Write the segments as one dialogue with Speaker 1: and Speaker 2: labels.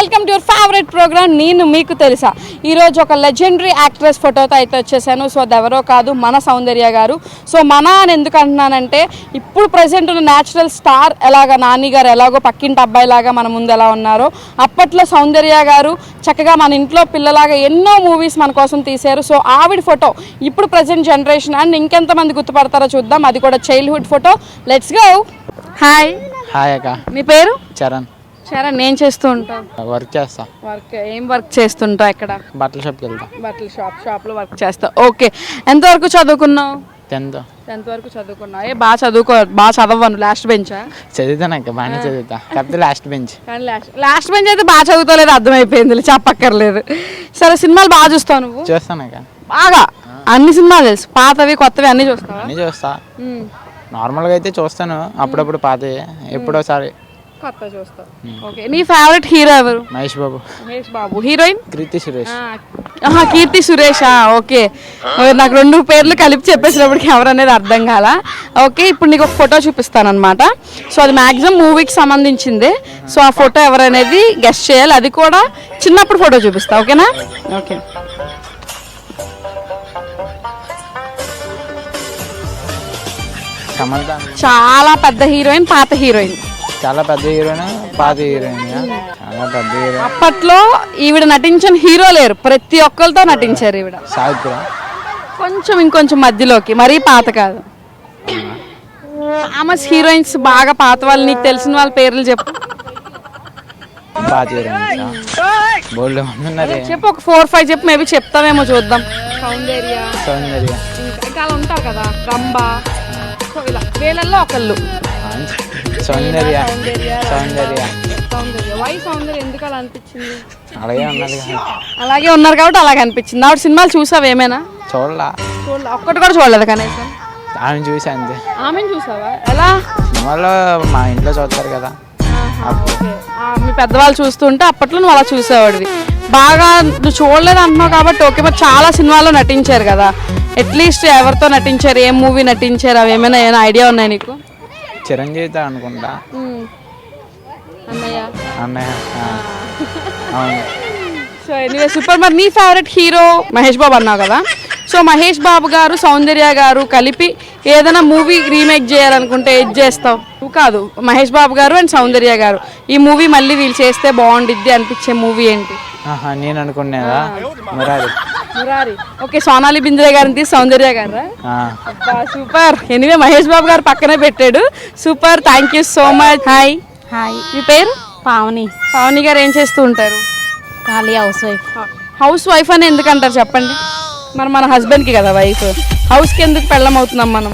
Speaker 1: Welcome to your favourite program నేను మీకు తెలుసా. ఈరోజు ఒక లెజెండరీ యాక్ట్రెస్ ఫోటోతో అయితే వచ్చేసాను. సో అది ఎవరో కాదు, మన సౌందర్య గారు. సో మన అని ఎందుకు అంటున్నానంటే, ఇప్పుడు ప్రజెంట్ ఉన్న న్యాచురల్ స్టార్ ఎలాగా నాని గారు ఎలాగో పక్కింటి అబ్బాయిలాగా మన ముందు ఎలా ఉన్నారో, అప్పట్లో సౌందర్య గారు చక్కగా మన ఇంట్లో పిల్లలాగా ఎన్నో మూవీస్ మన కోసం తీశారు. సో ఆవిడ ఫోటో ఇప్పుడు ప్రజెంట్ జనరేషన్ అండ్ ఇంకెంతమంది గుర్తుపడతారో చూద్దాం. అది కూడా childhood photo. Let's go. Hi.
Speaker 2: Hi అక్క.
Speaker 1: నీ పేరు?
Speaker 2: చరణ్.
Speaker 1: చరణ్, నేను చేస్తూ ఉంటావు?
Speaker 2: వర్క్ చేస్తా.
Speaker 1: ఏం వర్క్ చేస్తుంటావు? ఎక్కడ?
Speaker 2: బట్టల షాప్కి వెళ్తా.
Speaker 1: బట్టల షాప్లో వర్క్ చేస్తావు. ఓకే. ఎంతవరకు చదువుకున్నావు?
Speaker 2: 10th
Speaker 1: వరకు చదువుకున్నావు. బాగా చదవను. లాస్ట్ బెంచా?
Speaker 2: చదువుతాను అక్క, బాగానే చదువుతా. కాకపోతే లాస్ట్ బెంచ్.
Speaker 1: కానీ లాస్ట్ బెంచ్ అయితే బాగా చదువుకోలేదు, అర్థమైపోయింది, చెప్పక్కర్లేదు. సరే, సినిమాలు బాగా చూస్తావు నువ్వు?
Speaker 2: చూస్తాను అక్క.
Speaker 1: బాగా అన్ని సినిమాలు తెలుసు, పాతవి కొత్తవి అన్ని చూస్తావా?
Speaker 2: అన్నీ చూస్తా. నార్మల్గా అయితే చూస్తాను, అప్పుడప్పుడు పాతవి, ఎప్పుడోసారి
Speaker 1: కొత్త చూస్తావు. ఓకే. నీ ఫేవరెట్ హీరో ఎవరు?
Speaker 2: మహేష్ బాబు.
Speaker 1: మహేష్ బాబు. హీరోయిన్?
Speaker 2: కీర్తి సురేష్.
Speaker 1: కీర్తి సురేషా? ఓకే. నాకు రెండు పేర్లు కలిపి చెప్పేసినప్పటికి ఎవరు అనేది అర్థం కాల. ఓకే, ఇప్పుడు నీకు ఒక ఫోటో చూపిస్తాను అనమాట. సో అది మ్యాక్సిమం మూవీకి సంబంధించిందే. సో ఆ ఫోటో ఎవరనేది గెస్ట్ చేయాలి. అది కూడా చిన్నప్పుడు ఫోటో చూపిస్తా. ఓకేనా? ఓకే.
Speaker 2: సమంత.
Speaker 1: చాలా పెద్ద హీరోయిన్, పాత హీరోయిన్.
Speaker 2: చాలా పెద్ద హీరోయిన్, పాత హీరోయిన్. చాలా పెద్ద హీరోయిన్. అప్పట్లో
Speaker 1: ఈవిడ నటించిన హీరో లేరు, ప్రతి ఒక్కరితో నటించారు ఈవిడ.
Speaker 2: సావిత్రి.
Speaker 1: కొంచెం ఇంకొంచెం మధ్యలోకి, మరీ పాత కాదు. ఫేమస్ హీరోయిన్స్ బాగా పాత వాళ్ళు, నీకు తెలిసిన వాళ్ళ పేర్లు చెప్పు.
Speaker 2: పాత హీరోయిన్ బోల్డ్ ఉన్నారు.
Speaker 1: చెప్పు, ఒక 4-5 చెప్పు, మేబీ చెప్తామేమో చూద్దాం. సౌందర్య. ఇంకా అలా ఉంటారు కదా, రంభ. సో ఇలా వీళ్ళల్లో ఒకళ్ళు.
Speaker 2: సౌందర్య.
Speaker 1: వై సౌందర్య ఎందుకు అలా అనిపించింది?
Speaker 2: అలాగే ఉన్నది.
Speaker 1: అలాగే ఉన్నారు కాబట్టి అలాగే అనిపించింది. ఆవిడ సినిమాలు చూసావు ఏమైనా?
Speaker 2: చూడలా.
Speaker 1: ఒక్కటి కూడా చూడలేదు కనీసం?
Speaker 2: ఆమెను చూసా అంతే.
Speaker 1: ఆమెను చూసావా? ఎలా?
Speaker 2: సినిమాలో మా ఇంట్లో చూస్తారు కదా,
Speaker 1: మీ పెద్దవాళ్ళు చూస్తుంటే అప్పట్లో నువ్వు అలా చూసేవాడివి. బాగా నువ్వు చూడలేదు అంటున్నావు కాబట్టి ఓకే. మరి చాలా సినిమాల్లో నటించారు కదా, అట్లీస్ట్ ఎవరితో నటించారు, ఏం మూవీ నటించారు, అవి ఏమైనా ఐడియా ఉన్నాయి నీకు?
Speaker 2: చిరంజీవితో అనుకుంటా. అన్నయ్య. అవును.
Speaker 1: So anyway super. మరి నీ ఫేవరెట్ హీరో మహేష్ బాబు అన్నావు కదా. సో మహేష్ బాబు గారు, సౌందర్య గారు కలిపి ఏదైనా మూవీ రీమేక్ చేయాలనుకుంటే ఏది చేస్తావు? నువ్వు కాదు, మహేష్ బాబు గారు అండ్ సౌందర్య గారు ఈ మూవీ మళ్ళీ వీళ్ళు చేస్తే బాగుండిద్ది అనిపించే మూవీ ఏంటి?
Speaker 2: నేను అనుకునేదా మురారి.
Speaker 1: ఓకే. సోనాలి బింద్రే గారిని తీసి సౌందర్య గారా? సూపర్. ఎనీవే మహేష్ బాబు గారు పక్కనే పెట్టాడు. Super, thank you so much. Hi. మీ పేరు?
Speaker 3: పావని.
Speaker 1: పావని గారు ఏం చేస్తూ ఉంటారు?
Speaker 3: ఖాళీ హౌస్ వైఫ్.
Speaker 1: హౌస్ వైఫ్ అని ఎందుకు అంటారు చెప్పండి? మరి మన హస్బెండ్కి కదా వైఫ్, హౌస్కి ఎందుకు పెళ్ళం అవుతున్నాం మనం?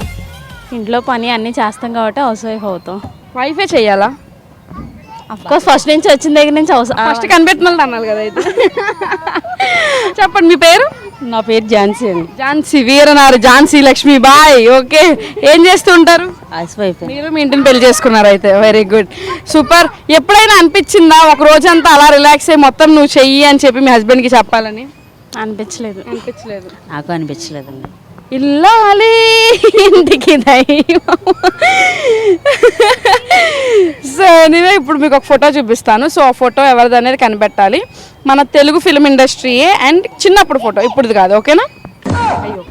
Speaker 3: ఇంట్లో పని అన్నీ చేస్తాం కాబట్టి హౌస్ వైఫ్ అవుతాం.
Speaker 1: వైఫే చెయ్యాలా?
Speaker 3: అఫ్కోర్స్ ఫస్ట్ నుంచి వచ్చిన దగ్గర నుంచి
Speaker 1: ఫస్ట్ కనిపెట్టినట్టు అన్నారు కదా అయితే. చెప్పండి, మీ పేరు?
Speaker 3: నా పేరు ఝాన్సీ అండి.
Speaker 1: ఝాన్సీ వీరనారు, ఝాన్సీ లక్ష్మీ బాయ్. ఓకే. ఏం చేస్తూ ఉంటారు?
Speaker 3: House wife.
Speaker 1: మీరు మీ ఇంటిని పెళ్లి చేసుకున్నారు అయితే, వెరీ గుడ్, సూపర్. ఎప్పుడైనా అనిపించిందా ఒక రోజంతా అలా రిలాక్స్ అయ్యి మొత్తం నువ్వు చెయ్యి అని చెప్పి మీ హస్బెండ్కి చెప్పాలని?
Speaker 3: అనిపించలేదు. నాకు అనిపించలేదండి.
Speaker 1: ఇల్లాలి ఇంటికి దైవం. సో ఎనీవే ఇప్పుడు మీకు ఒక ఫోటో చూపిస్తాను. సో ఆ ఫోటో ఎవరిది అనేది కనిపెట్టాలి. మన తెలుగు ఫిల్మ్ ఇండస్ట్రీయే అండ్ చిన్నప్పుడు ఫోటో, ఇప్పుడుది కాదు. ఓకేనా? అయ్యో,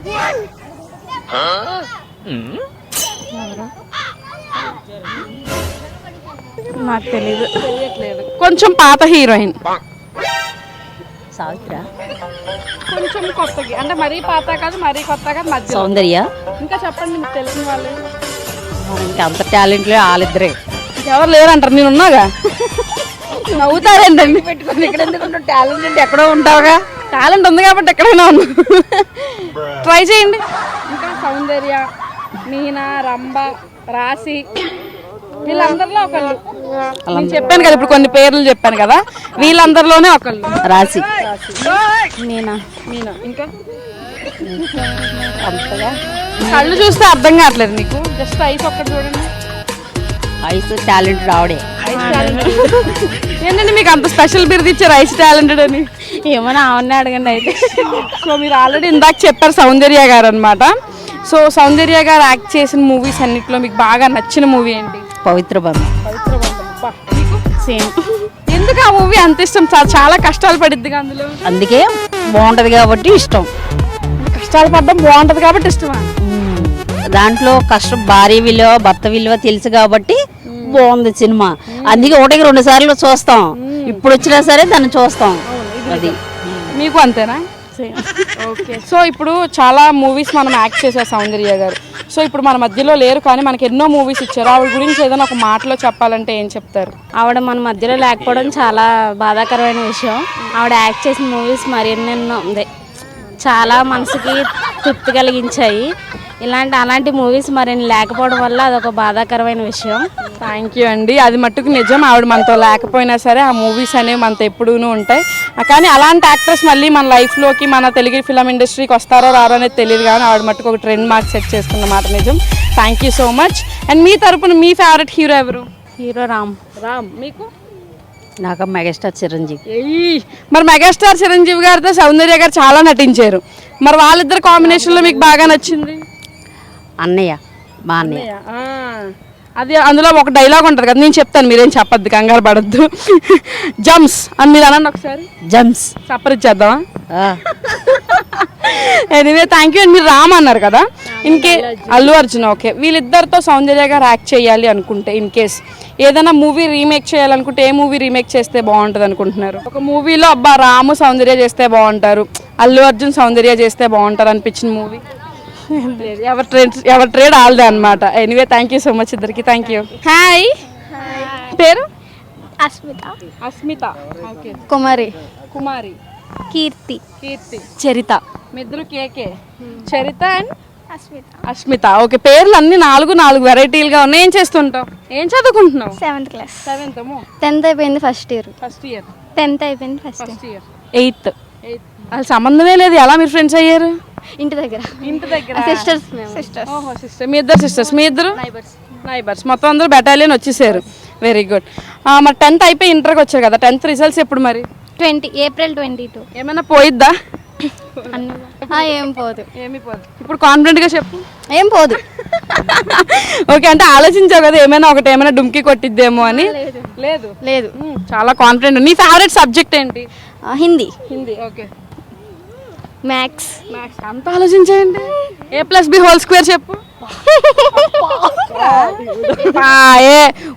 Speaker 3: నాకు
Speaker 1: తెలియట్లేదు. కొంచెం పాత హీరోయిన్.
Speaker 3: సావిత్ర.
Speaker 1: కొంచెం కొత్తకి, అంటే మరీ పాత కాదు మరీ కొత్త కాదు, మధ్య.
Speaker 3: సౌందర్య.
Speaker 1: ఇంకా చెప్పండి మీకు తెలిసిన వాళ్ళు.
Speaker 3: ఇంకా అంత టాలెంట్ వాళ్ళిద్దరే.
Speaker 1: ఎవరు లేరంటారు? నేను ఉన్నాగా. నవ్వుతారేంటండి పెట్టుకుని? ఇక్కడ ఎందుకు టాలెంట్ అంటే ఎక్కడో ఉంటావుగా. టాలెంట్ ఉంది కాబట్టి ఎక్కడైనా ఉన్నా. ట్రై చేయండి. ఇంకా సౌందర్య, మీనా, రంభ, రాశి, వీళ్ళందరిలో ఒకళ్ళు. నేను చెప్పాను కదా ఇప్పుడు కొన్ని పేర్లు చెప్పాను కదా, వీళ్ళందరిలోనే ఒకళ్ళు.
Speaker 3: రాశి. మీనా.
Speaker 1: ఇంకా అంతగా కళ్ళు చూస్తే అర్థం కావట్లేదు నీకు. జస్ట్ ఐస్ ఒక్కటి చూడండి.
Speaker 3: ఐస్ టాలెంట్ రావడే.
Speaker 1: ఏంటంటే మీకు అంత స్పెషల్ బిరుదు ఇచ్చారు ఐస్ టాలెంటెడ్ అని?
Speaker 3: ఏమన్నా అవన్నీ అడగండి అయితే.
Speaker 1: సో మీరు ఆల్రెడీ ఇందాక చెప్పారు సౌందర్య గారు అనమాట. సో సౌందర్య గారు యాక్ట్ చేసిన మూవీస్ అన్నిట్లో మీకు బాగా నచ్చిన మూవీ ఏంటి?
Speaker 3: పవిత్ర బంధం.
Speaker 1: పవిత్ర బంధం.
Speaker 3: సేమ్.
Speaker 1: ఎందుకు ఎందుకు ఆ మూవీ అంత ఇష్టం? చాలా కష్టాలు పడిద్దిగా అందులో.
Speaker 4: అందుకే బాగుంటది కాబట్టి ఇష్టం.
Speaker 1: కష్టాలు పడడం బాగుంటది కాబట్టి ఇష్టమా?
Speaker 4: దాంట్లో కష్టం భార్య విలువ భర్త విలువ తెలుసు కాబట్టి బాగుంది సినిమా. అందుకే 1-2 సార్లు చూస్తాం. ఇప్పుడు వచ్చినా సరే దాన్ని చూస్తాం. అది
Speaker 1: మీకు అంతేనా? ఓకే. సో ఇప్పుడు చాలా మూవీస్ మనం యాక్ట్ చేశారు సౌందర్య గారు. సో ఇప్పుడు మన మధ్యలో లేరు కానీ మనకి ఎన్నో మూవీస్ ఇచ్చారు. ఆవిడ గురించి ఏదైనా ఒక మాటలో చెప్పాలంటే ఏం చెప్తారు?
Speaker 3: ఆవిడ మన మధ్యలో లేకపోవడం చాలా బాధాకరమైన విషయం. ఆవిడ యాక్ట్ చేసిన మూవీస్ మరి ఎన్నెన్నో ఉంది, చాలా మనసుకి తృప్తి కలిగించాయి. అలాంటి మూవీస్ మరి లేకపోవడం వల్ల అదొక బాధాకరమైన విషయం.
Speaker 1: థ్యాంక్ యూ అండి. అది మట్టుకు నిజం. ఆవిడ మనతో లేకపోయినా సరే ఆ మూవీస్ అనేవి మనతో ఎప్పుడూనూ ఉంటాయి. కానీ అలాంటి యాక్టర్స్ మళ్ళీ మన లైఫ్లోకి మన తెలుగు ఫిలిం ఇండస్ట్రీకి వస్తారో రారో అనేది తెలియదు, కానీ ఆవిడ మట్టుకు ఒక ట్రెండ్ మార్క్ సెట్ చేసుకున్న మాట నిజం. Thank you so much. And మీ తరపున మీ ఫేవరెట్ హీరో ఎవరు?
Speaker 3: హీరో రామ్.
Speaker 1: మీకు?
Speaker 4: నాకు మెగాస్టార్ చిరంజీవి.
Speaker 1: మరి మెగాస్టార్ చిరంజీవి గారితో సౌందర్య గారు చాలా నటించారు. మరి వాళ్ళిద్దరు కాంబినేషన్లో మీకు బాగా నచ్చింది?
Speaker 4: అన్నయ్య మా అన్నయ్య.
Speaker 1: అది అందులో ఒక డైలాగ్ ఉంటుంది కదా, నేను చెప్తాను, మీరేం చెప్పద్దు, కంగారు పడద్దు. జమ్స్ అని మీరు అనండి ఒకసారి.
Speaker 4: జమ్స్
Speaker 1: సపరిచ్చేద్దామా? Anyway thank you. అండ్ మీరు రామ్ అన్నారు కదా, అల్లు అర్జున్. ఓకే, వీళ్ళిద్దరితో సౌందర్య గారు యాక్ట్ చేయాలి అనుకుంటే, ఇన్ కేస్ ఏదైనా మూవీ రీమేక్ చేయాలనుకుంటే ఏ మూవీ రీమేక్ చేస్తే బాగుంటుంది అనుకుంటున్నారు? ఒక మూవీలో అబ్బా రాము సౌందర్య చేస్తే బాగుంటారు, అల్లు అర్జున్ సౌందర్య చేస్తే బాగుంటారు అనిపించిన మూవీ? ఎవరి ట్రేడ్ ఆల్దే అనమాట. Anyway thank you so much ఇద్దరికి. Thank you. హాయ్, పేరు? అస్మిత. ఓకే. కుమారి. కీర్తి.
Speaker 3: చరిత.
Speaker 1: మీ ఇద్దరు కేకే. చరిత అండ్ అస్మిత. ఓకే, పేర్లు అన్ని 4 వెరైటీలుగా ఉన్నాయి. ఏం చేస్తుంటావు? ఏం చదువుకుంటున్నావు?
Speaker 5: 7th class.
Speaker 1: 7th.
Speaker 5: 10th అయిపోయింది ఫస్ట్ ఇయర్. 10th అయిపోయింది ఫస్ట్ ఇయర్.
Speaker 1: 8th. అది సంబంధమే లేదు. ఎలా మీరు ఫ్రెండ్స్ అయ్యారు?
Speaker 5: ఇంటి దగ్గర సిస్టర్స్.
Speaker 1: ఓహో, సిస్టర్. మీ ఇద్దరు సిస్టర్స్? మీ ఇద్దరు నైబర్స్. మొత్తం అందరూ బెటాలియన్ వచ్చేసారు. Very good. మరి 10th అయిపోయి ఇంటర్కి వచ్చారు కదా, 10th రిజల్ట్స్ ఎప్పుడు మరి?
Speaker 5: ఏప్రిల్ 22.
Speaker 1: ఏమైనా పోయిద్దా?
Speaker 5: ఏం పోదు.
Speaker 1: ఏమి పోదు. ఇప్పుడు కాన్ఫిడెంట్గా చెప్పు.
Speaker 5: ఏం పోదు.
Speaker 1: ఓకే, అంటే ఆలోచించావు కదా ఏమైనా డుమ్కి కొట్టిద్దేమో అని? లేదు. చాలా కాన్ఫిడెంట్. నీ ఫేవరెట్ సబ్జెక్ట్ ఏంటి?
Speaker 5: హిందీ.
Speaker 1: ఓకే.
Speaker 5: మ్యాథ్స్.
Speaker 1: అంత ఆలోచించేయండి. A+B² చెప్పు.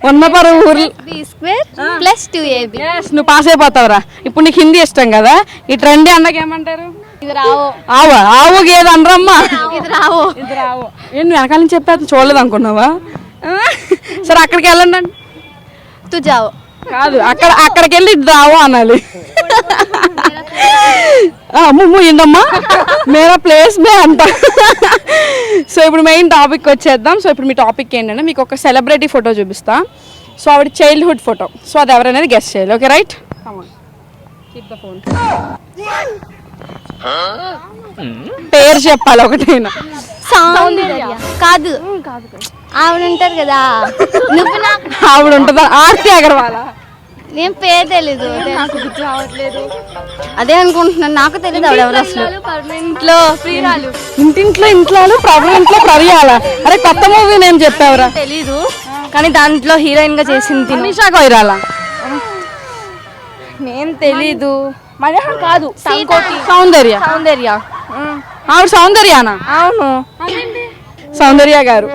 Speaker 1: ఉన్న పరు ఊర్లు
Speaker 5: B² + 2AB.
Speaker 1: నువ్వు పాస్ అయిపోతావురా. ఇప్పుడు నీకు హిందీ ఇష్టం కదా, ఈ ట్రెండ్ అన్నకి ఏమంటారు?
Speaker 5: ఇది రావు.
Speaker 1: ఆవు గేది అనరమ్మా.
Speaker 5: ఇది రావు.
Speaker 1: ఏంటి వెనకాల నుంచి చెప్పేది చూడలేదు అనుకున్నావా? సరే అక్కడికి వెళ్ళండి అండి.
Speaker 5: తు జావో.
Speaker 1: కాదు, అక్కడికి వెళ్ళి రావు అనాలి. అమ్ము ఏంటమ్మా, మేరా ప్లేస్ మే అంట. సో ఇప్పుడు మెయిన్ టాపిక్ వచ్చేద్దాం. సో ఇప్పుడు మీ టాపిక్ ఏంటంటే, మీకు ఒక సెలబ్రిటీ ఫోటో చూపిస్తా. సో ఆవిడ చైల్డ్హుడ్ ఫోటో. సో అది ఎవరైనా గెస్ట్ చేయాలి. Okay, right? పేరు చెప్పాలి ఒకటైనా.
Speaker 5: సౌందర్య. కాదు, ఆవిడ ఉంటారు కదా. నువ్వు నాకు
Speaker 1: ఆవిడ ఉంటుందా? ఆర్తి అగర్వాలా?
Speaker 5: నేను పేరు తెలీదు. అదే అనుకుంటున్నాను, నాకు తెలీదు ఆవిడ ఎవరు అసలు. ఇంట్లో ప్రియురాలు.
Speaker 1: ఇంట్లో ప్రభు ఇంట్లో ప్రవియాల. అరే కొత్త మూవీ నేను చెప్పావురా.
Speaker 5: తెలీదు, కానీ దాంట్లో హీరోయిన్ గా చేసింది
Speaker 1: మనీషా కొయిరాలా?
Speaker 5: నేను తెలీదు. కాదు,
Speaker 1: సౌందర్య. ఆవిడ సౌందర్యానా?
Speaker 5: అవును,
Speaker 1: సౌందర్య గారు.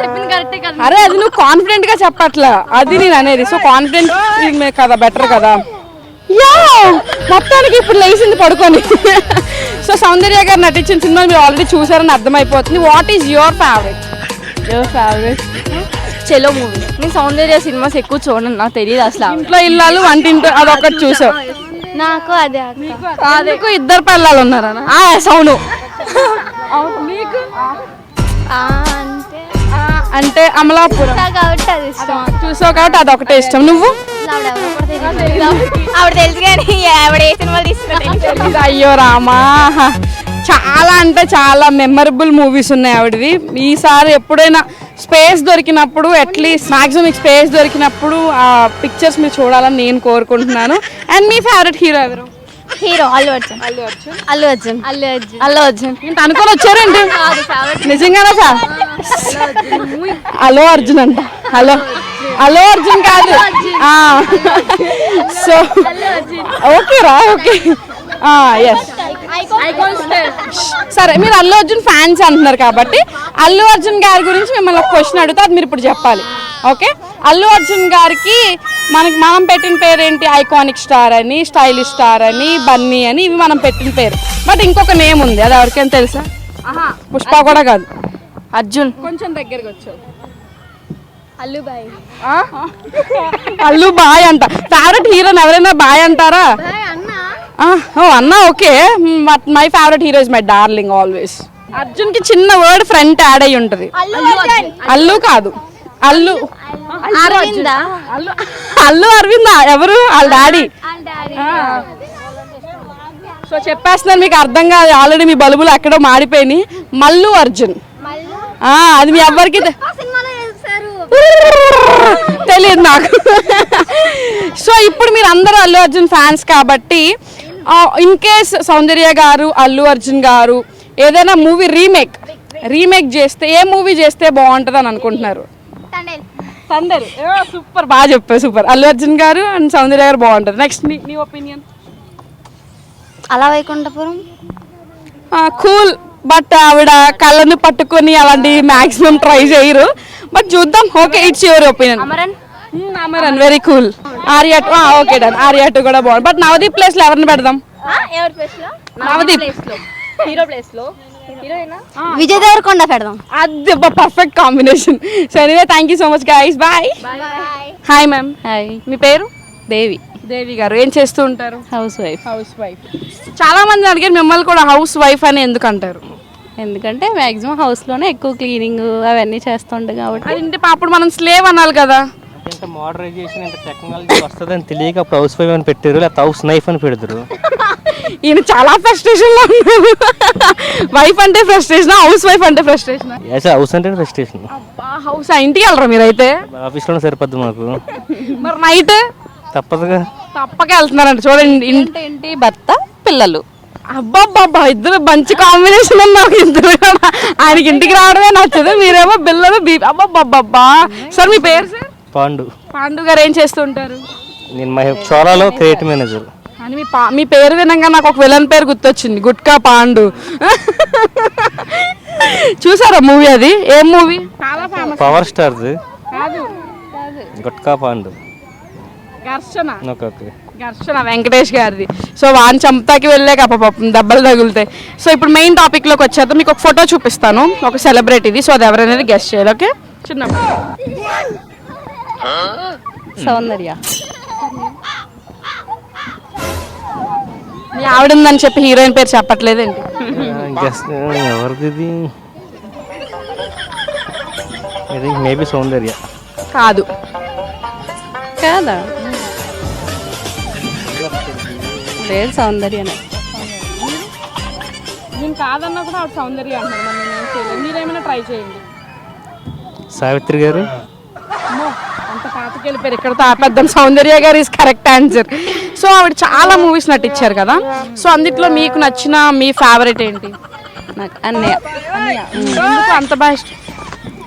Speaker 5: చెప్పింది కరెక్టే కదా.
Speaker 1: అరే అది నువ్వు కాన్ఫిడెంట్ గా చెప్పట్లా, అది నేను అనేది. సో కాన్ఫిడెంట్ కదా, బెటర్ కదా. యా, మొత్తానికి ఇప్పుడు లేచింది పడుకొని. సో సౌందర్య గారు నటించిన సినిమా మీరు ఆల్రెడీ చూసారని అర్థమైపోతుంది. What is your favourite?
Speaker 5: Chalo movie. నేను సౌందర్య సినిమాస్ ఎక్కువ చూడను, నాకు తెలియదు అసలు.
Speaker 1: ఇంట్లో ఇల్లాలు వంటింట్లో అదొకటి చూసావు?
Speaker 5: నాకు అదే.
Speaker 1: నీకు ఇద్దరు పిల్లలు ఉన్నారా?
Speaker 5: అవును.
Speaker 1: నీకు
Speaker 5: అంటే
Speaker 1: అంటే అమలాపురం
Speaker 5: కాబట్టి అది ఇష్టం.
Speaker 1: చూసావు కాబట్టి అదొకటే ఇష్టం. నువ్వు?
Speaker 5: ఆవిడ తెలుసు కానీ ఆవిడ ఏ సినిమాలు తీసుకుంటే.
Speaker 1: అయ్యో రామా, చాలా అంటే చాలా మెమరబుల్ మూవీస్ ఉన్నాయి ఆవిడవి. ఈసారి ఎప్పుడైనా స్పేస్ దొరికినప్పుడు, అట్లీస్ట్ మ్యాక్సిమం మీకు స్పేస్ దొరికినప్పుడు ఆ పిక్చర్స్ మీరు చూడాలని నేను కోరుకుంటున్నాను. అండ్ మీ ఫేవరెట్ హీరో ఎవరు?
Speaker 5: హీరో అల్లు అర్జున్.
Speaker 1: ఏంటి అనుకొని వచ్చారండి? నిజంగానే సార్? అల్లు అర్జున్ అంట. హలో అల్లు అర్జున్ కాదు. సో ఓకేరా, ఓకే, ఎస్. సరే, మీరు అల్లు అర్జున్ ఫ్యాన్స్ అంటున్నారు కాబట్టి అల్లు అర్జున్ గారి గురించి మిమ్మల్ని ఒక క్వశ్చన్ అడుగుతా, అది మీరు ఇప్పుడు చెప్పాలి. ఓకే, అల్లు అర్జున్ గారికి మనం పెట్టిన పేరు ఏంటి? ఐకానిక్ స్టార్ అని, స్టైలిష్ స్టార్ అని, బన్నీ అని, ఇవి మనం పెట్టిన పేరు. బట్ ఇంకొక నేమ్ ఉంది, అది ఎవరికైనా తెలుసా? పుష్ప కూడా కాదు, అర్జున్. కొంచెం దగ్గరికి వచ్చావు.
Speaker 5: అల్లుబాయ్.
Speaker 1: అల్లు బాయ్ అంట. ఫేవరెట్ హీరోని ఎవరైనా బాయ్ అంటారా? అన్న, okay. My favourite hero is my darling always. Arjun కి చిన్న వర్డ్ ఫ్రంట్ యాడ్ అయి ఉంటది. అల్లు కాదు, అల్లు అల్లు అరవిందా? ఎవరు? వాళ్ళ డాడీ. సో చెప్పేస్తున్నాను, మీకు అర్థం కాదు, ఆల్రెడీ మీ బల్బులు ఎక్కడో మాడిపోయినాయి. మల్లు అర్జున్. అది మీ ఎవరికి తెలియదు నాకు. సో ఇప్పుడు మీరు అందరూ అల్లు అర్జున్ ఫ్యాన్స్ కాబట్టి ఇన్ కేస్ సౌందర్య గారు, అల్లు అర్జున్ గారు ఏదైనా మూవీ రీమేక్ చేస్తే ఏ మూవీ చేస్తే బాగుంటుంది అని అనుకుంటున్నారు? తండేల్. సూపర్, బాగా చెప్పారు, సూపర్. అల్లు అర్జున్ గారు అండ్ సౌందర్య గారు బాగుంటుంది. నెక్స్ట్ నీ ఒపీనియన్?
Speaker 5: అలా వైకుంఠపురం.
Speaker 1: కూల్, బట్ ఆవిడ కళ్ళను పట్టుకొని అలాంటి మాక్సిమం ట్రై చేయరు. బట్ చూద్దాం. Okay, it's your opinion. Amaran very cool. Arya 2, okay done. Arya 2 కూడా బాగుంది. బట్ నవదీప్ ప్లేస్ లో ఎవరిని పెడదాం? నవదీప్
Speaker 3: హీరో ప్లేస్ లో
Speaker 5: విజయ్ దేవరకొండ పెడదాం.
Speaker 1: అది perfect combination. So anyway, thank you so much guys, bye. Hi ma'am.
Speaker 3: Hi,
Speaker 1: మీ పేరు?
Speaker 3: దేవి.
Speaker 1: దేవి గారు ఏం చేస్తూ ఉంటారు?
Speaker 3: Housewife.
Speaker 1: Housewife. చాలా మంది అడిగారు మిమ్మల్ని కూడా హౌస్ వైఫ్ అని ఎందుకు అంటారు?
Speaker 3: ఎందుకంటే మ్యాక్సిమం హౌస్లోనే ఎక్కువ క్లీనింగ్ అవన్నీ చేస్తుండే కాబట్టి.
Speaker 1: అది అప్పుడు మనం స్లేవ్ అనాలి కదా.
Speaker 6: ఇంత మోడరైజేషన్, ఇంత టెక్నాలజీ వస్తుందని తెలియక అప్పుడు హౌస్ వైఫ్ అని పెట్టారు, లేకపోతే హౌస్ నైఫ్ అని పెడతారు.
Speaker 1: ఈయన చాలా ఫ్రస్ట్రేషన్ లో ఉన్నారు. వైఫ్ అంటే ఫ్రస్ట్రేషన్, హౌస్ వైఫ్ అంటే ఫ్రస్ట్రేషన్.
Speaker 6: హౌస్ అంటే ఫ్రస్ట్రేషన్.
Speaker 1: హౌస్ ఇంటికి వెళ్ళరా మీరైతే?
Speaker 6: ఆఫీస్లోనే సరిపోద్ది మాకు.
Speaker 1: మరి నైట్
Speaker 6: తప్పదుగా,
Speaker 1: తప్పక వెళ్తున్నారంట. చూడండి,
Speaker 3: ఏంటి భర్త పిల్లలు.
Speaker 1: అబ్బాబ్బా, ఇద్దరు మంచి కాంబినేషన్ అన్నారు. ఇద్దరు ఆయనకి ఇంటికి రావడమే నచ్చదు, మీరేమో బిల్లలు అబ్బాబ్బా. సార్ మీ పేరు? సార్
Speaker 6: పాండు.
Speaker 1: పాండు గారు ఏం చేస్తుంటారు?
Speaker 6: నేను మా చోళాలో క్రియేటివ్ మేనేజర్.
Speaker 1: అని మీ పేరు వినంగా నాకు ఒక విలన్ పేరు గుర్తొచ్చింది, గుట్కా పాండు. చూసారా మూవీ? అది ఏం మూవీ? చాలా ఫేమస్.
Speaker 6: పవర్ స్టార్ది
Speaker 1: కాదు,
Speaker 6: గుట్కా పాండు.
Speaker 1: ఘర్షణ.
Speaker 6: ఓకే,
Speaker 1: ఘర్షణ వెంకటేష్ గారిది. సో వాన్ చంపతాకి వెళ్ళాక పాపం దెబ్బలు తగులుతాయి. సో ఇప్పుడు మెయిన్ టాపిక్ లోకి వచ్చేద్దాం. మీకు ఒక ఫోటో చూపిస్తాను, ఒక సెలబ్రిటీది. సో అది ఎవరనేది గెస్ట్ చేయాలి. ఓకే, చిన్న
Speaker 3: సౌందర్య.
Speaker 1: మీ ఆవిడ ఉందని చెప్పి హీరోయిన్ పేరు చెప్పట్లేదండి.
Speaker 6: ఎవరిది ఇది? మేబీ సౌందర్య.
Speaker 1: కాదు.
Speaker 3: కాదా? లేదు, సౌందర్యనే.
Speaker 1: నేను కాదన్నా కూడా ఆవిడ సౌందర్య అంటున్నాను. మీరేమైనా ట్రై చేయండి.
Speaker 6: సావిత్రి గారు.
Speaker 1: అంత పాతకి వెళ్ళిపోయారు, ఇక్కడ తాపేద్దాం. సౌందర్య గారు ఈజ్ కరెక్ట్ ఆన్సర్. సో ఆవిడ చాలా మూవీస్ నటించారు కదా. సో అందులో మీకు నచ్చిన మీ ఫేవరెట్ ఏంటి?
Speaker 3: నాకు అన్నయ్య.
Speaker 1: ఎందుకు అంత బాగా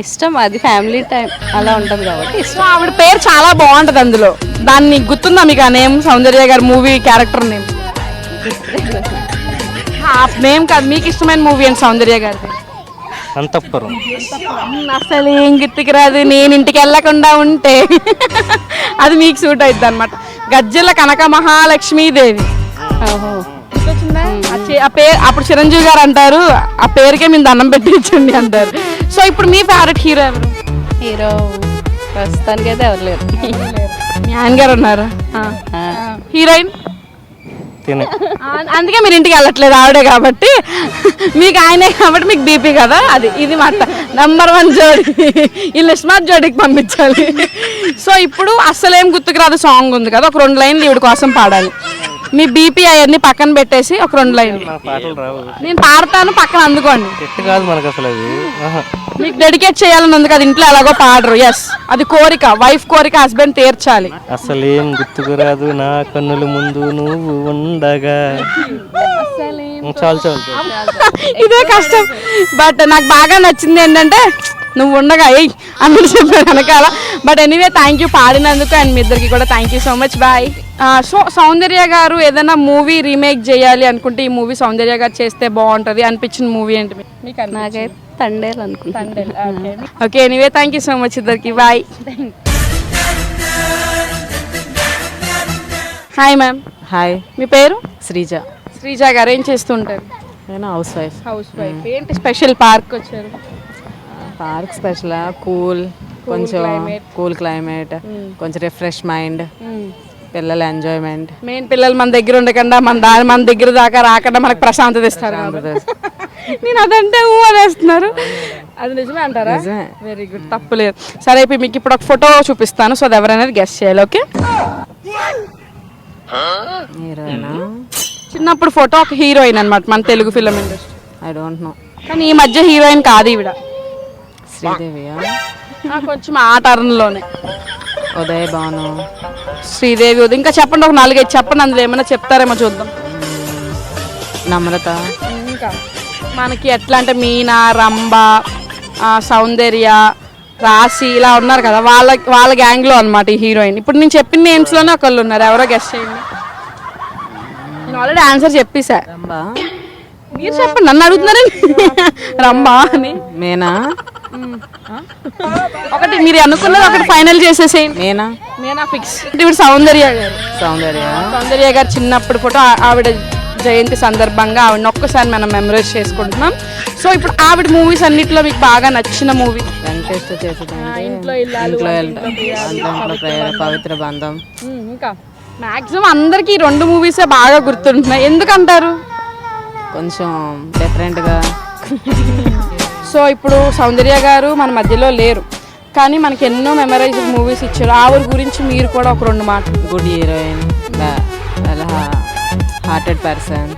Speaker 3: ఇష్టం? అది ఫ్యామిలీ టైం అలా ఉంటుంది కాబట్టి ఇష్టం.
Speaker 1: సో ఆవిడ పేరు చాలా బాగుంటది అందులో. దాన్ని గుర్తుందా మీకు? ఆ నేమ్, సౌందర్య గారి మూవీ క్యారెక్టర్ నేమ్. ఆ నేమ్ కాదు, మీకు ఇష్టమైన మూవీ అండి సౌందర్య గారిది?
Speaker 6: అంతఃపురం.
Speaker 1: అసలు ఏం గుర్తుకు రాదు, నేను ఇంటికి వెళ్ళకుండా ఉంటే. అది మీకు సూట్ అవుతుంది అనమాట. గజ్జల కనక మహాలక్ష్మీదేవి. ఆ పేరు అప్పుడు చిరంజీవి గారు అంటారు, ఆ పేరుకే మేము దండం పెట్టించండి అంటారు. సో ఇప్పుడు మీ ఫేవరెట్ హీరో ఎవరు?
Speaker 3: హీరో ప్రస్తుతానికి అయితే ఎవరు లేరు.
Speaker 1: మీ ఆయన గారు ఉన్నారు. హీరోయిన్ అందుకే మీరు ఇంటికి వెళ్ళట్లేదు, ఆవిడే కాబట్టి. మీకు ఆయనే కాబట్టి మీకు బీపీ కదా. అది ఇది మాట #1 జోడి. వీళ్ళు స్మార్ట్ జోడికి పంపించాలి. సో ఇప్పుడు అస్సలేం గుర్తుకు రాదు సాంగ్ ఉంది కదా, ఒక 2 లైన్లు ఈవిడ కోసం పాడాలి. మీ బీపీ అవన్నీ పక్కన పెట్టేసి ఒక 2 లైన్లు.
Speaker 6: పాటలు రావు,
Speaker 1: నేను పాడతాను, పక్కన అందుకోండి.
Speaker 6: చెట్టు కాదు మనకు అసలు అది.
Speaker 1: మీకు డెడికేట్ చేయాలని ఉంది కదా, ఇంట్లో ఎలాగో పాడరు. ఎస్, అది కోరిక, వైఫ్ కోరిక హస్బెండ్ తీర్చాలి.
Speaker 6: అసలేం గుర్తుకు రాదు నా కన్నుల ముందు నువ్వు ఉండగా. చాలు చాలు.
Speaker 1: ఇదే కష్టం. బట్ నాకు బాగా నచ్చింది ఏంటంటే నువ్వు ఉండగా ఏయ్ అని చెప్పాను వెనకాల. బట్ ఎనీవే థ్యాంక్ యూ పాడినందుకు అండ్ మీ ఇద్దరికి కూడా thank you so much. Bye. So Soundarya garu ఏదైనా మూవీ రీమేక్ చేయాలి అనుకుంటే ఈ మూవీ సౌందర్య గారు చేస్తే బాగుంటుంది అనిపించిన మూవీ ఏంటి మీకు?
Speaker 3: నాకైతే తండేలు అనుకుంటాను.
Speaker 1: Okay anyway thank you so much ఇద్దరికి. బాయ్. Hi ma'am.
Speaker 7: హాయ్,
Speaker 1: మీ పేరు?
Speaker 7: శ్రీజ.
Speaker 1: శ్రీజ గారు ఏం చేస్తుంటారు?
Speaker 7: నేను హౌస్ వైఫ్.
Speaker 1: House wife. ఏంటి స్పెషల్ పార్క్ వచ్చారు?
Speaker 7: పార్క్ స్పెషల్ కొంచెం కూల్ క్లైమేట్, కొంచెం రిఫ్రెష్ మైండ్, పిల్లల ఎంజాయ్మెంట్.
Speaker 1: మెయిన్ పిల్లలు మన దగ్గర ఉండకుండా మన దగ్గర దాకా రాకుండా మనకు ప్రశాంతత ఇస్తారు. నేను అదంటే అనేస్తున్నారు. అది నిజమే అంటారా? వెరీ గుడ్, తప్పులేదు. సరే ఇప్పుడు మీకు ఇప్పుడు ఒక ఫోటో చూపిస్తాను, సో అది ఎవరైనా గెస్ట్ చేయాలి. ఓకే, చిన్నప్పుడు ఫోటో ఒక హీరోయిన్ అనమాట మన Telugu film industry.
Speaker 7: I don't know,
Speaker 1: కానీ ఈ మధ్య హీరోయిన్ కాదు ఈవిడ.
Speaker 7: శ్రీదేవియా?
Speaker 1: కొంచెం ఆ టర్న్లోనే.
Speaker 7: ఉదయ్ భాను,
Speaker 1: శ్రీదేవి. ఇంకా చెప్పండి, ఒక 4-5 చెప్పండి, అందులో ఏమైనా చెప్తారేమో చూద్దాం.
Speaker 7: నమ్రత.
Speaker 1: ఇంకా మనకి ఎట్లా అంటే మీనా, రంభ, సౌందర్య, రాశి ఇలా ఉన్నారు కదా, వాళ్ళ గ్యాంగ్లో అనమాట ఈ హీరోయిన్. ఇప్పుడు నేను చెప్పిన నేమ్స్లోనే ఒకళ్ళు ఉన్నారు, ఎవరో గెస్ట్ చేయండి. నేను ఆల్రెడీ ఆన్సర్ చెప్పేసా.
Speaker 7: రంభా?
Speaker 1: మీరు చెప్పండి, నన్ను అడుగుతున్నారే. రంభా అని.
Speaker 7: మేనా?
Speaker 1: ఒకటి మీరు అనుకున్నది ఒకటి ఫైనల్ చేసేసేయండి. మేనా ఫిక్స్. ఇప్పుడు సౌందర్య గారు. సౌందర్య గారు చిన్నప్పుడు ఫోటో, ఆవిడ జయంతి సందర్భంగా ఆవిడని ఒక్కసారి మనం మెమరైజ్ చేసుకుంటున్నాం. సో ఇప్పుడు ఆవిడ మూవీస్ అన్నిట్లో మీకు బాగా నచ్చిన మూవీ?
Speaker 7: వెంకటేష్తో
Speaker 1: ఇంట్లో
Speaker 7: పవిత్ర బంధం.
Speaker 1: ఇంకా మాక్సిమం అందరికి 2 మూవీసే బాగా గుర్తుంటున్నాయి. ఎందుకంటారు?
Speaker 7: కొంచెం డిఫరెంట్గా.
Speaker 1: సో ఇప్పుడు సౌందర్య గారు మన మధ్యలో లేరు, కానీ మనకి ఎన్నో మెమరైజ్డ్ మూవీస్ ఇచ్చారు. ఆవిడ గురించి మీరు కూడా ఒక 2 మాటలు.
Speaker 7: Good heroine, hearted person,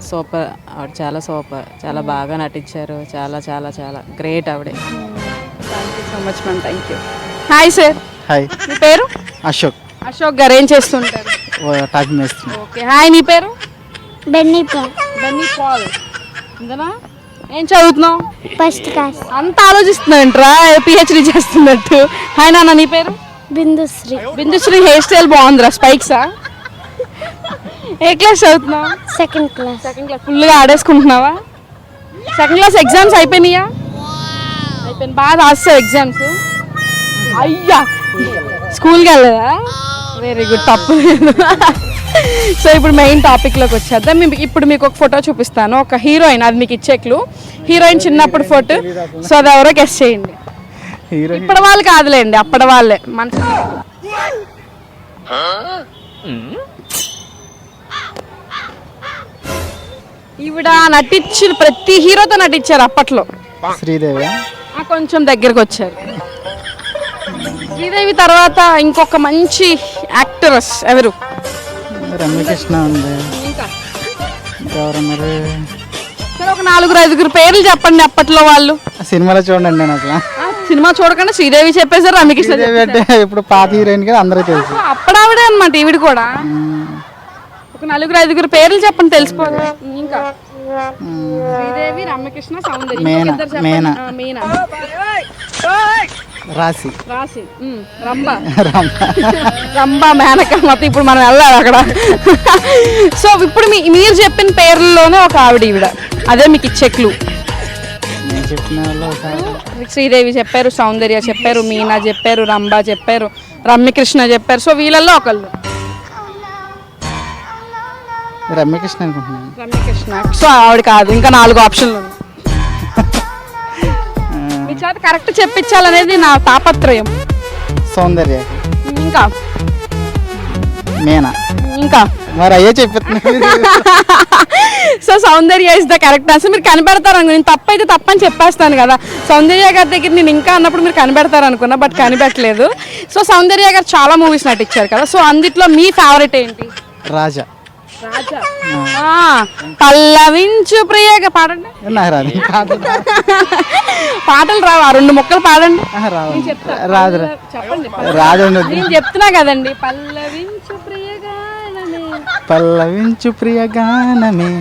Speaker 7: super. ఆవిడ చాలా సూపర్, చాలా బాగా నటించారు. చాలా చాలా చాలా గ్రేట్ ఆవిడ.
Speaker 1: Thank you so much ma'am. Thank you. Hi sir.
Speaker 2: Hi.
Speaker 1: మీ పేరు?
Speaker 2: అశోక్.
Speaker 1: అశోక్ గారు ఏం చేస్తుంటారు?
Speaker 2: టాకింగ్ చేస్తున్నా.
Speaker 1: ఓకే. హాయ్, నీ పేరు?
Speaker 5: బెన్నీ పాల్.
Speaker 1: బెన్నీ పాల్. ఇందనా ఏం చదువుతున్నావు?
Speaker 5: First class.
Speaker 1: అంత ఆలోచిస్తున్నాంట్రా, పిహెచ్డి చేస్తున్నట్టు. హాయ్ నాన్న, నీ పేరు?
Speaker 5: బిందుశ్రీ.
Speaker 1: బిందుశ్రీ. హెయిర్ స్టైల్ బాగుందిరా, స్పైక్సా? ఏ క్లాస్ చదువుతున్నావు?
Speaker 5: Second class.
Speaker 1: Second class. ఫుల్గా ఆడేసుకుంటున్నావా? సెకండ్ క్లాస్ ఎగ్జామ్స్ అయిపోయినాయా? అయిపోయింది. బాగా రాస్తావు ఎగ్జామ్స్? అయ్యా, స్కూల్కి వెళ్ళదా? వెరీ గుడ్, తప్పు లేదు. సో ఇప్పుడు మెయిన్ టాపిక్లోకి వచ్చేద్దాం. ఇప్పుడు మీకు ఒక ఫోటో చూపిస్తాను, ఒక హీరోయిన్. అది మీకు ఇచ్చే క్లూ. హీరోయిన్ చిన్నప్పుడు ఫోటో. సో అది ఎవరో గెస్ట్ చేయండి. ఇప్పటి వాళ్ళు కాదులేండి, అప్పటి వాళ్ళే. మన ఈవిడ నటించిన ప్రతి హీరోతో నటించారు అప్పట్లో.
Speaker 2: శ్రీదేవి.
Speaker 1: కొంచెం దగ్గరకు వచ్చారు. శ్రీదేవి తర్వాత ఇంకొక మంచి యాక్టరస్ ఎవరు?
Speaker 2: రమ్యకృష్ణ ఉంది.
Speaker 1: ఇంకా
Speaker 2: ఎవరన్నారు?
Speaker 1: సరే, ఒక 4-5 పేర్లు చెప్పండి అప్పట్లో వాళ్ళు.
Speaker 2: సినిమాలో చూడండి. నేను అసలు
Speaker 1: సినిమా చూడకుండా శ్రీదేవి చెప్పేశారు, రమ్యకృష్ణ
Speaker 2: అంటే ఇప్పుడు పాత హీరోయిన్ కదా, అందరూ తెలుసు.
Speaker 1: అప్పుడావిడే అనమాట ఈవిడ కూడా. ఒక 4-5 పేర్లు చెప్పండి, తెలిసిపోదు. ఇంకా శ్రీదేవి, రమ్యకృష్ణ, సౌందర్య. మీనా,
Speaker 2: రాశి,
Speaker 1: రంభ, మేనక. మొత్తం ఇప్పుడు మనం వెళ్ళాలి అక్కడ. సో ఇప్పుడు మీరు చెప్పిన పేర్లలోనే ఒక ఆవిడ ఈవిడ. అదే మీకు ఇచ్చే క్లూ. శ్రీదేవి చెప్పారు, సౌందర్య చెప్పారు, మీనా చెప్పారు, రంభ చెప్పారు, రమ్యకృష్ణ చెప్పారు. సో వీళ్ళల్లో ఒకళ్ళు
Speaker 2: రమ్యకృష్ణ అనుకుంటున్నాను.
Speaker 1: రమ్యకృష్ణ. సో ఆవిడ కాదు, ఇంకా 4 ఆప్షన్లు ఉన్నాయి. మీ చేత కరెక్ట్ చెప్పించాలనేది నా తాపత్రయం.
Speaker 2: సౌందర్య.
Speaker 1: ఇంకా
Speaker 2: మీనా.
Speaker 1: ఇంకా
Speaker 2: మరి అయ్యే చెప్పేస్తున్నా.
Speaker 1: So Soundarya is the correct answer. మీరు కనిపెడతారు అనుకో, నేను తప్పైతే తప్పని చెప్పేస్తాను కదా. సౌందర్య గారి దగ్గర నేను ఇంకా అన్నప్పుడు మీరు కనిపెడతారు అనుకున్నా, బట్ కనిపెట్టలేదు. సో సౌందర్య గారు చాలా మూవీస్ నటించారు కదా, సో అందుట్లో మీ ఫేవరెట్ ఏంటి?
Speaker 2: రాజా.
Speaker 1: పల్లవించు ప్రియగా పాడండి. పాటలు రావా? 2 ముక్కలు పాడండి.
Speaker 2: రాదు.
Speaker 1: నేను చెప్తున్నా కదండి. పల్లవించు ప్రియగానమే,
Speaker 2: పల్లవించు ప్రియగానమే,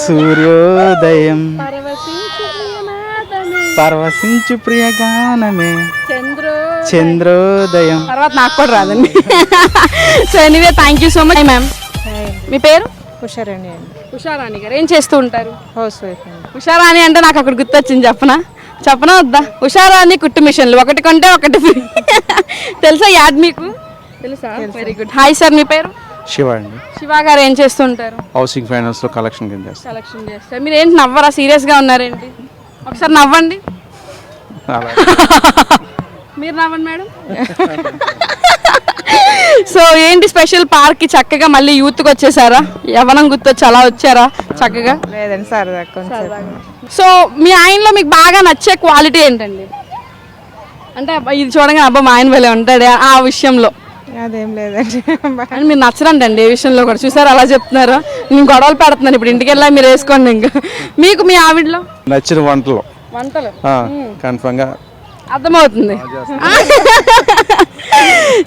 Speaker 2: సూర్యోదయం,
Speaker 1: పరవశించు ప్రియనాదమే,
Speaker 2: పరవశించు ప్రియగానమే
Speaker 1: చంద్రు
Speaker 2: చంద్రోదయం.
Speaker 1: తర్వాత నాకు కూడా రాదండి. So anyway thank you so much ma'am. మీ పేరు?
Speaker 7: హుషారండి అండి,
Speaker 1: ఉషారాణి గారు. ఏం చేస్తూ ఉంటారు?
Speaker 7: హౌస్ వైఫ్ అండి.
Speaker 1: ఉషారాణి అంటే నాకు అక్కడ గుర్తొచ్చింది, చెప్పనా వద్దా? ఉషారాణి కుట్టు మిషన్లు, ఒకటి కొంటే ఒకటి ఫ్రీ. తెలుసా యాడ్ మీకు? తెలుసా? Very good. హాయ్ సార్, మీ పేరు?
Speaker 8: శివ అండి,
Speaker 1: శివ గారు. ఏం చేస్తుంటారు?
Speaker 8: హౌసింగ్ ఫైనాన్స్లో కలెక్షన్ కింద చేస్తాను.
Speaker 1: సెలక్షన్ చేస్తారు. మీరు ఏంటి నవ్వరా? సీరియస్గా ఉన్నారేంటి? ఒకసారి నవ్వండి. మీరు నవ్వండి మేడం. సో ఏంటి స్పెషల్ పార్క్కి చక్కగా మళ్ళీ యూత్కి వచ్చేసారా? యవ్వనం గుర్తొచ్చి అలా వచ్చారా చక్కగా?
Speaker 7: లేదండి, సరదా కొంచెం.
Speaker 1: సో మీ ఆయనలో మీకు బాగా నచ్చే క్వాలిటీ ఏంటండి? అంటే అబ్బా ఇది చూడగా అబ్బా మా ఆయన భలే ఉంటాడే ఆ విషయంలో.
Speaker 7: అదేం లేదండి.
Speaker 1: అని మీరు నచ్చరంటండి ఏ విషయంలో కూడా. చూసారు అలా చెప్తున్నారు. నేను గొడవలు పెడుతున్నాను ఇప్పుడు, ఇంటికి వెళ్ళా మీరు వేసుకోండి. ఇంకా మీకు మీ ఆవిడలో
Speaker 8: నచ్చిన వంటలు
Speaker 1: వంటలు
Speaker 8: కన్ఫర్మ్గా
Speaker 1: అర్థమవుతుంది.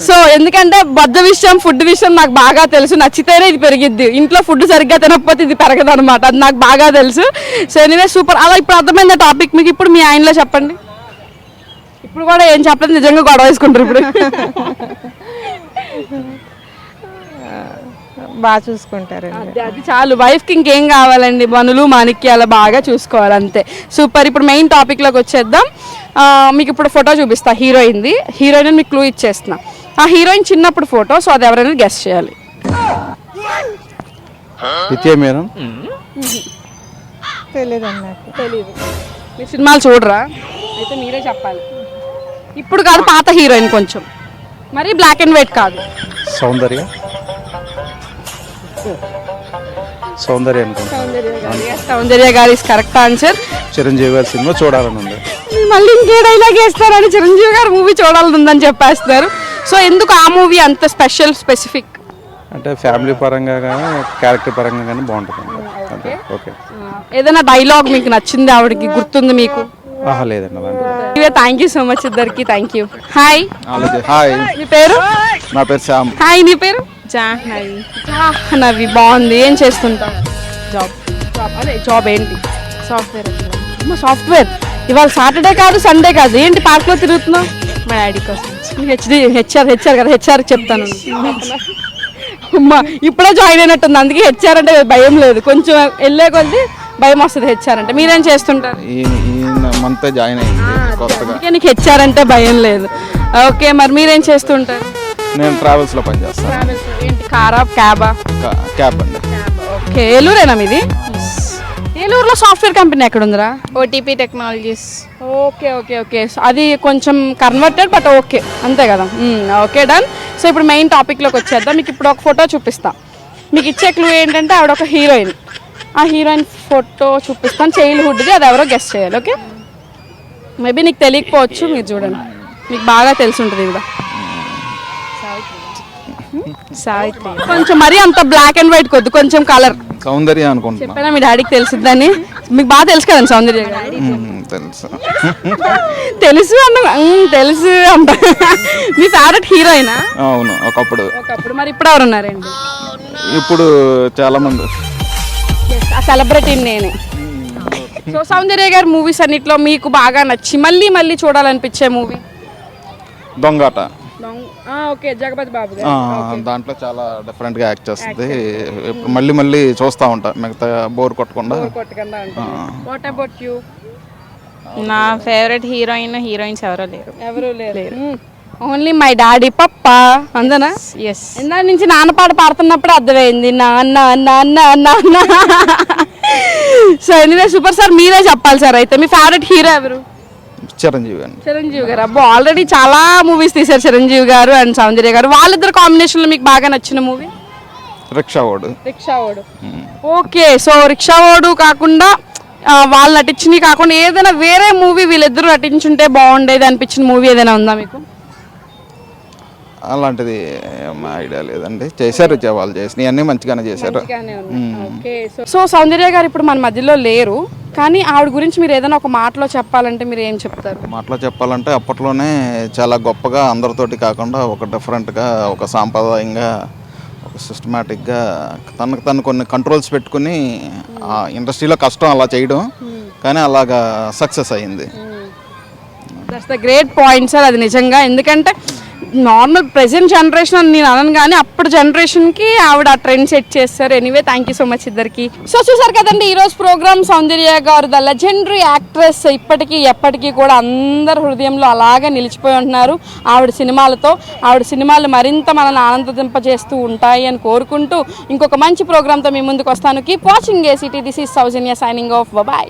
Speaker 1: సో ఎందుకంటే బద్ద విషయం, ఫుడ్ విషయం నాకు బాగా తెలుసు. నచ్చితేనే ఇది పెరిగిద్ది. ఇంట్లో ఫుడ్ సరిగ్గా తినకపోతే ఇది పెరగదు అనమాట. అది నాకు బాగా తెలుసు. So anyway super. అలా ఇప్పుడు అర్థమైంది టాపిక్ మీకు. ఇప్పుడు మీ ఆయనలో చెప్పండి. ఇప్పుడు కూడా ఏం చెప్పలేదు, నిజంగా గొడవ వేసుకుంటారు ఇప్పుడు.
Speaker 7: బాగా చూసుకుంటారండి.
Speaker 1: అది చాలు. వైఫ్కి ఇంకేం కావాలండి? మనులు మాణిక్యాలు బాగా చూసుకోవాలి అంతే. సూపర్. ఇప్పుడు మెయిన్ టాపిక్లోకి వచ్చేద్దాం. మీకు ఇప్పుడు ఫోటో చూపిస్తా హీరోయిన్ది. హీరోయిన్ మీకు క్లూ ఇచ్చేస్తున్నా. ఆ హీరోయిన్ చిన్నప్పుడు ఫోటో. సో అది ఎవరైనా గెస్ చేయాలి.
Speaker 8: విత్య మేడం
Speaker 7: తెలియదండి నాకు.
Speaker 1: తెలీదు. మీరు సినిమాలు చూడరా? అయితే మీరే చెప్పాలి. ఇప్పుడు కాదు, పాత హీరోయిన్, కొంచెం మరి బ్లాక్ అండ్ వైట్ కాదు.
Speaker 8: సౌందర్య అనుకుంటా.
Speaker 1: సౌందర్య గారు ఇస్ కరెక్ట్ ఆన్సర్.
Speaker 8: చిరంజీవి గారి సినిమా చూడాలని ఉంది.
Speaker 1: మళ్ళీ ఇంకే డైలాగ్ వేస్తారని చిరంజీవి గారు మూవీ చూడాలని ఉందని చెప్పేస్తున్నారు. సో ఎందుకు ఆ మూవీ అంత స్పెసిఫిక్?
Speaker 8: అంటే ఫ్యామిలీ పరంగా కానీ క్యారెక్టర్ పరంగా కానీ బాగుంటుంది. అంతే. ఓకే.
Speaker 1: ఏదైనా డైలాగ్ మీకు నచ్చింది, ఆవిడకి గుర్తుంది మీకు?
Speaker 8: ఆహా లేదండి అలాంటి.
Speaker 1: థ్యాంక్ యూ సో మచ్ ఇద్దరికి. Thank you. హాయ్,
Speaker 8: హాయ్,
Speaker 1: మీ పేరు?
Speaker 8: నా పేరు శ్యామ్.
Speaker 1: హాయ్, నీ పేరు?
Speaker 7: జాహ్నవి.
Speaker 1: బాగుంది. ఏం చేస్తుంటావు?
Speaker 7: జాబ్.
Speaker 1: అదే జాబ్ ఏంటి?
Speaker 7: సాఫ్ట్వేర్.
Speaker 1: సాఫ్ట్వేర్. ఇవాళ సాటర్డే కాదు, సండే కాదు, ఏంటి పార్క్లో తిరుగుతున్నావు?
Speaker 7: మా డాడీ కోసం.
Speaker 1: హెచ్ఆర్ కదా, హెచ్ఆర్ చెప్తాను. అమ్మా ఇప్పుడే జాయిన్ అయినట్టుంది, అందుకే హెచ్ఆర్ అంటే భయం లేదు. కొంచెం వెళ్ళే కొద్ది భయం వస్తుంది హెచ్ఆర్ అంటే. మీరేం చేస్తుంటారు?
Speaker 8: మంత్ జాయిన్ అయింది కొత్తగా.
Speaker 1: అందుకే నీకు హెచ్ఆర్ అంటే భయం లేదు. ఓకే, మరి మీరేం చేస్తుంటారు?
Speaker 8: నేను ట్రావెల్స్లో పనిచేస్తాను.
Speaker 1: ఏంటి, కారా క్యాబా?
Speaker 8: క్యాబ్ అండి.
Speaker 1: ఓకే, ఏలూరేనా మీది? ఏలూరులో సాఫ్ట్వేర్ కంపెనీ ఎక్కడ ఉందిరా?
Speaker 7: OTP technologies.
Speaker 1: Okay okay okay. అది కొంచెం కన్వర్టెడ్ బట్ ఓకే, అంతే కదా. Okay, done. సో ఇప్పుడు మెయిన్ టాపిక్లోకి వచ్చేద్దాం. మీకు ఇప్పుడు ఒక ఫోటో చూపిస్తా. మీకు ఇచ్చే క్లూ ఏంటంటే ఆవిడ ఒక హీరోయిన్. ఆ హీరోయిన్ ఫోటో చూపిస్తాను, చైల్డ్హుడ్ది. అది ఎవరో గెస్ట్ చేయాలి. ఓకే, మేబీ నీకు తెలియకపోవచ్చు, మీరు చూడండి, మీకు బాగా తెలిసి ఉంటుంది కూడా.
Speaker 7: సావిత్రి.
Speaker 1: కొంచెం మరీ అంత బ్లాక్ అండ్ వైట్ కొద్ది, కొంచెం కలర్.
Speaker 8: సౌందర్య అనుకుంటున్నా.
Speaker 1: చెప్పానా మీ డాడీకి తెలిసిద్దని? మీకు బాగా తెలుసు కదండి సౌందర్య గారు.
Speaker 8: తెలుసు
Speaker 1: తెలుసు అన్న తెలుసు అంట. మీ ఫేవరెట్ హీరోయినా?
Speaker 8: అవును, ఒకప్పుడు.
Speaker 1: మరి ఇప్పుడు ఎవరు ఉన్నారండి?
Speaker 8: ఇప్పుడు చాలా మంది.
Speaker 1: ఆ సెలబ్రిటీ నేనే. సో సౌందర్య గారి మూవీస్ అన్నిట్లో మీకు బాగా నచ్చి మళ్ళీ మళ్ళీ చూడాలనిపించే మూవీ?
Speaker 8: దొంగాట.
Speaker 1: ఓకే, జగపతి బాబు.
Speaker 8: దాంట్లో చాలా డిఫరెంట్ గా యాక్ట్ చేస్తుంది. మళ్ళీ మళ్ళీ చూస్తూ ఉంటా, మిగతా బోర్ కొట్టకుండా.
Speaker 1: What about you?
Speaker 7: నా ఫేవరెట్ హీరోయిన్స్ ఎవరు లేరు.
Speaker 1: ఓన్లీ మై డాడీ పప్పా అందనా?
Speaker 7: ఎస్.
Speaker 1: ఇందా నుంచి నాన్న పాట పాడుతున్నప్పుడు అర్థమైంది, నాన్న నాన్న నాన్న. So anyway super. సార్ మీరే చెప్పాలి సార్. అయితే మీ ఫేవరెట్ హీరో ఎవరు?
Speaker 8: చిరంజీవి అండి.
Speaker 1: చిరంజీవి గారు. అబ్బో, ఆల్రెడీ చాలా మూవీస్ తీశారు చిరంజీవి గారు అండ్ సౌందర్య గారు. వాళ్ళిద్దరు కాంబినేషన్లో మీకు బాగా నచ్చిన మూవీ?
Speaker 8: రిక్షావాడు.
Speaker 1: ఓకే, సో రిక్షావాడు కాకుండా వాళ్ళు నటించినవి కాకుండా ఏదైనా వేరే మూవీ వీళ్ళిద్దరూ నటించుంటే బాగుండేది అనిపించిన మూవీ ఏదైనా ఉందా మీకు?
Speaker 8: అలాంటిది ఐడియా లేదండి. చేశారు, వాళ్ళు చేసినవి అన్నీ మంచిగానే చేశారు.
Speaker 1: సో సౌందర్య గారు ఇప్పుడు మన మధ్యలో లేరు, కానీ ఆవిడ గురించి మీరు ఏదైనా ఒక మాటలో చెప్పాలంటే మీరు ఏం చెప్తారు?
Speaker 8: మాటలో చెప్పాలంటే అప్పట్లోనే చాలా గొప్పగా, అందరితోటి కాకుండా ఒక డిఫరెంట్గా, ఒక సాంప్రదాయంగా, ఒక సిస్టమేటిక్గా తను కొన్ని కంట్రోల్స్ పెట్టుకుని ఇండస్ట్రీలో కష్టం అలా చేయడం, కానీ అలాగా సక్సెస్ అయింది.
Speaker 1: That's the great point sir, అది నిజంగా. ఎందుకంటే నార్మల్ ప్రెసెంట్ జనరేషన్ అని నేను అనను, కానీ అప్పుడు జనరేషన్కి ఆవిడ ఆ ట్రెండ్ సెట్ చేస్తారు. Anyway thank you so much ఇద్దరికి. సో చూసారు కదండి ఈరోజు ప్రోగ్రామ్. సౌందర్య గారు ద లెజెండరీ యాక్ట్రెస్ ఇప్పటికీ ఎప్పటికీ కూడా అందరి హృదయంలో అలాగే నిలిచిపోయి ఉంటున్నారు ఆవిడ సినిమాలతో. ఆవిడ సినిమాలు మరింత మనల్ని ఆనందింపజేస్తూ ఉంటాయి అని కోరుకుంటూ ఇంకొక మంచి ప్రోగ్రామ్తో మీ ముందుకు వస్తాను. Keep watching ACT. This is Soujanya signing off. Bye.